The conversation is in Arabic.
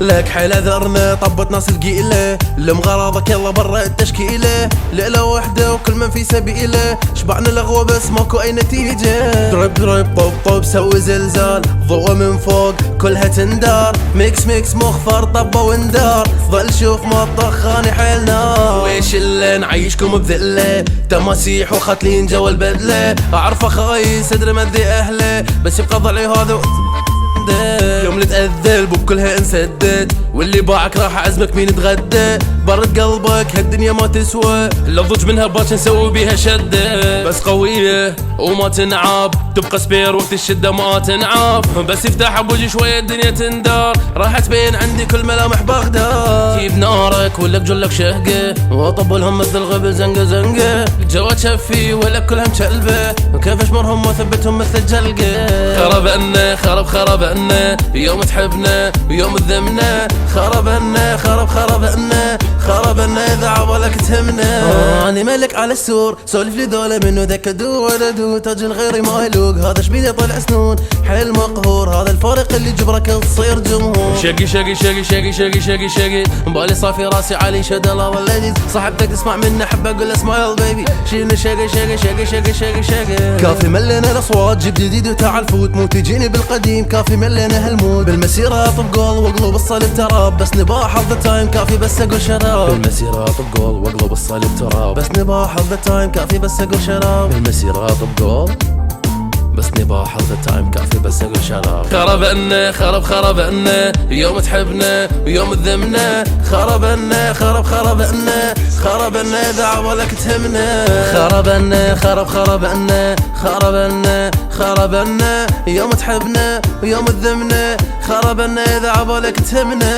لك حيل عذرنا طبت ناس ثقيلة لمغراضك يلا برا التشكيلة ليلة وحدة وكل من في سبيله شبعنا الغوة بس ماكو اي نتيجة درب درب طب طب سوي زلزال ضوء من فوق كلها تندار ميكس ميكس مخفر طبة وندار ظل شوف ما طخاني حيل نار ويش اللي نعيشكم بذلة تماسيح وختلين جوا البدلة اعرف خايس ادري مذي اهله بس يبقى ضلعي هذا يوم اللي تأذل بكلها انسدد واللي باعك راح اعزمك مين تغدى برد قلبك هالدنيا ما تسوى لو ضج منها باش نسوي بيها شدة بس قوية وما تنعاب تبقى سبير وقت الشدة ما تنعاب بس يفتح بوجي شوية الدنيا تندار راح تبين عندي كل ملامح بغداد جيب نارك ولك جلك شهقة وطبلهم مثل الغبل زنقة زنقة جوا تشفي ولك كلها مشلبة وكيف اشمرهم وثبتهم مثل الجلقة خربنا خربنا يوم تحبنا ويوم تذمنا خربنا خربنا اذا عبالك تهمنا اني ملك على السور سولف لي دولة منو ذاك دو ولا دو تاج غيري ما يلوق هذا شبيدي طلع سنون حيل مقهور هذا الفارق اللي جبرك تصير جمهور شقي شقي شقي شقي شقي شقي شقي بالي صافي راسي علي شدلا واللذيذ صاحبتك تسمع مني احب اقول اسمايل بيبي شيلني شقي شقي شقي شقي شقي شقي كافي ملينا الاصوات جيب جديد وتعال فوت مو تجيني بالقديم كافي ملينا هالمود بالمسيرة اطب جول واقلب الصليب تراب بس نباح حظ تايم كافي بس اقول شراب بالمسيرة اطب جول واقلب الصليب تراب بس نباح حظ تايم كافي بس اقول شراب بالمسيرة اطب جول بس نباح حظ تايم كافي بس اقول شراب خربنا خربنا يوم تحبنا ويوم تذمنا خربنا خربنا اذا عبالك تهمنا خربنا يوم تحبنا ويوم تذمنا خربنا اذا عبالك تهمنا